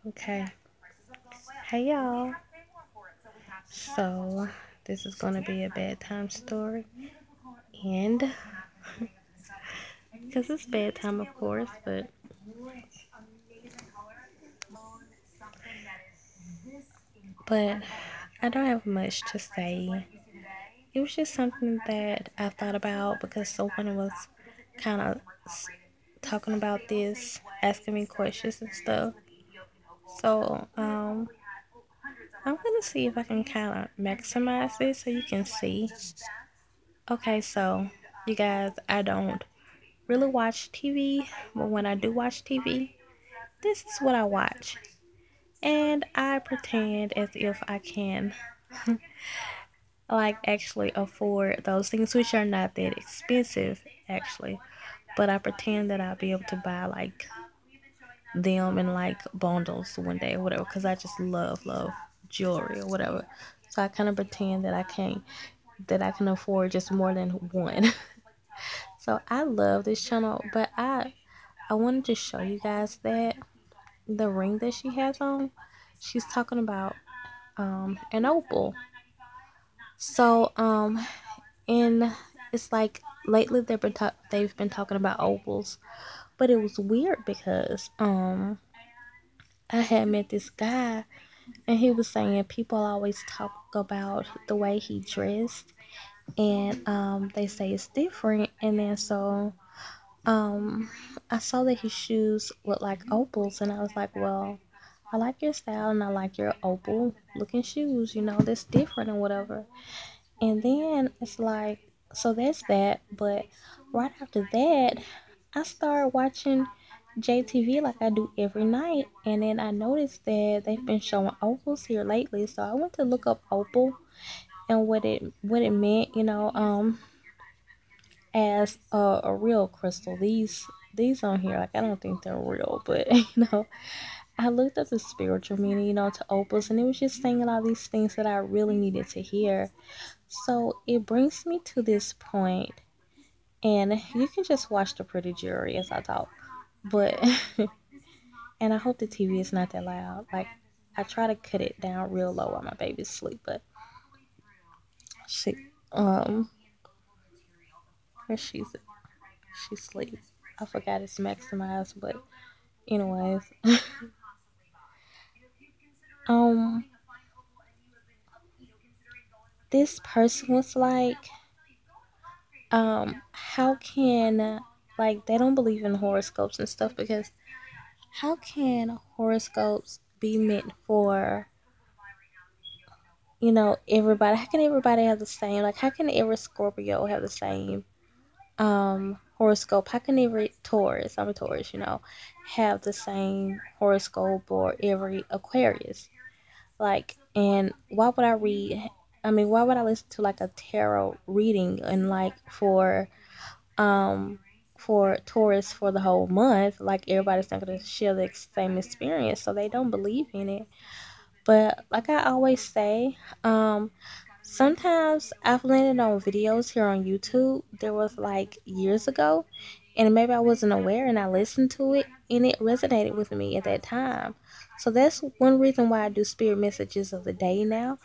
Okay. Hey y'all. So this is gonna be a bedtime story, and because it's bedtime, of course, but I don't have much to say. It was just something that I thought about because someone was kind of talking about this, asking me questions and stuff. So, I'm gonna see if I can kind of maximize it so you can see. Okay, so you guys, I don't really watch TV, but when I do watch TV, this is what I watch. And I pretend as if I can like actually afford those things, which are not that expensive actually, but I pretend that I'll be able to buy like them in like bundles one day or whatever, because I just love jewelry or whatever. So I kind of pretend that I can afford just more than one. So I love this channel, but I wanted to show you guys that the ring that she has on, she's talking about an opal. So and it's like lately they've been talking about opals, but it was weird because I had met this guy and he was saying people always talk about the way he dressed, and they say it's different, and then so um I saw that his shoes looked like opals, and I was like, well, I like your style and I like your opal looking shoes, that's different and whatever. And then it's like, so that's that. But right after that, I started watching JTV like I do every night. And then I noticed that they've been showing opals here lately. So I went to look up opal and what it meant, as a real crystal. These on here, like I don't think they're real, but I looked up the spiritual meaning, to opals, and it was just saying all these things that I really needed to hear. So it brings me to this point, and you can just watch the pretty jewelry as I talk. But and I hope the TV is not that loud. Like I try to cut it down real low while my baby's asleep, but she um where she's asleep. I forgot it's maximized, but anyways, um, this person was like, how can like they don't believe in horoscopes and stuff because how can horoscopes be meant for everybody? How can everybody have the same, like how can every Scorpio have the same horoscope? How can every Taurus, I'm a Taurus, have the same horoscope, or every Aquarius? Like, and why would I read, I mean, why would I listen to like a tarot reading and like um for Taurus for the whole month? Like everybody's not gonna share the same experience, so they don't believe in it. But like I always say, sometimes I've landed on videos here on YouTube. There was like years ago, and maybe I wasn't aware, and I listened to it, and it resonated with me at that time. So that's one reason why I do spirit messages of the day now,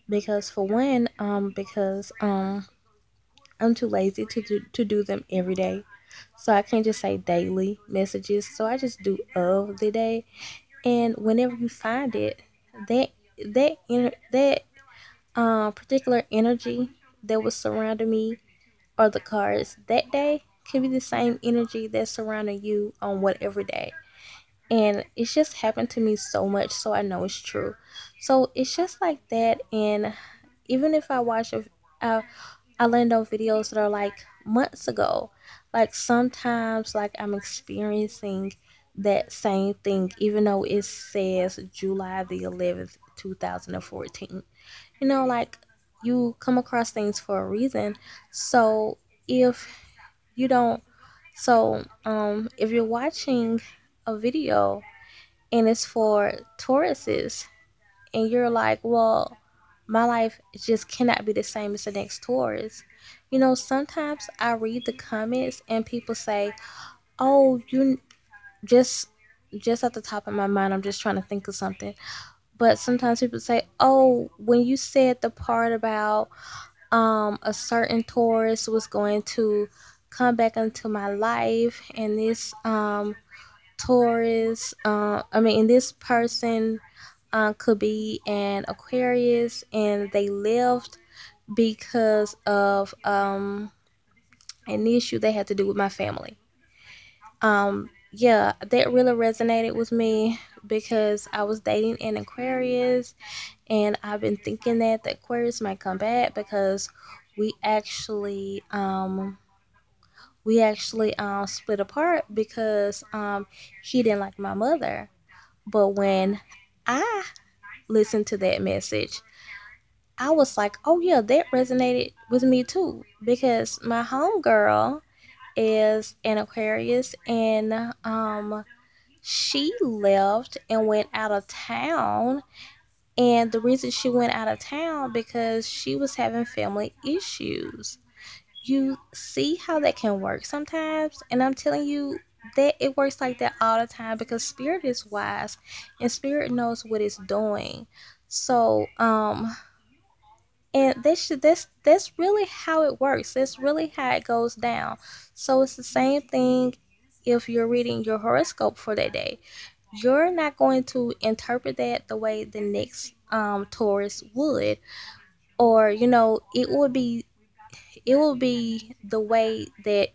because for one, because I'm too lazy to do them every day. So I can't just say daily messages. So I just do of the day, and whenever you find it, that that particular energy that was surrounding me or the cards that day can be the same energy that's surrounding you on whatever day. And it's just happened to me so much, so I know it's true. So it's just like that. And even if I watch I land on videos that are like months ago, like sometimes like I'm experiencing that same thing, even though it says July the 11th, 2014. Like you come across things for a reason. So if you don't, if you're watching a video and it's for Tauruses, and you're like, well, my life just cannot be the same as the next Taurus. Sometimes I read the comments and people say, oh, you just at the top of my mind, I'm just trying to think of something. But sometimes people say, oh, when you said the part about a certain Taurus was going to come back into my life, and this Taurus, and this person could be an Aquarius, and they left because of an issue they had to do with my family. Yeah, that really resonated with me because I was dating an Aquarius, and I've been thinking that the Aquarius might come back because we actually um split apart because he didn't like my mother. But when I listened to that message, I was like, oh yeah, that resonated with me too, because my homegirl is an Aquarius, and she left and went out of town. And the reason she went out of town because she was having family issues. You see how that can work sometimes, and I'm telling you that it works like that all the time because spirit is wise and spirit knows what it's doing. So and that's really how it works. That's really how it goes down. So it's the same thing if you're reading your horoscope for that day. You're not going to interpret that the way the next Taurus would, or it will be the way that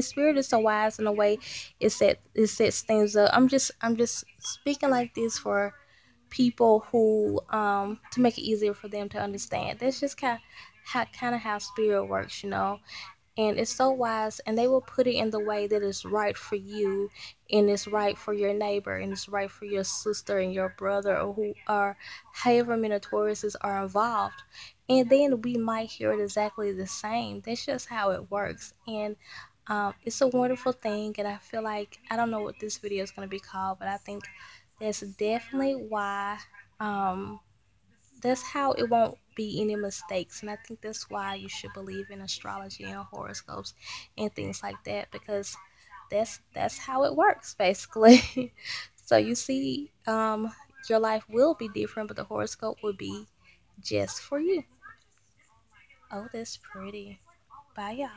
spirit is so wise in a way it sets things up. I'm just speaking like this for people who to make it easier for them to understand. That's just kind of how spirit works. And it's so wise, and they will put it in the way that is right for you, and it's right for your neighbor, and it's right for your sister and your brother, or who are however many Tauruses are involved. And then we might hear it exactly the same. That's just how it works. And it's a wonderful thing, and I feel like I don't know what this video is going to be called, but I think that's definitely why that's how it won't be any mistakes. And I think that's why you should believe in astrology and horoscopes and things like that, because that's how it works basically. So you see, your life will be different, but the horoscope will be just for you. Oh, that's pretty. Bye, y'all.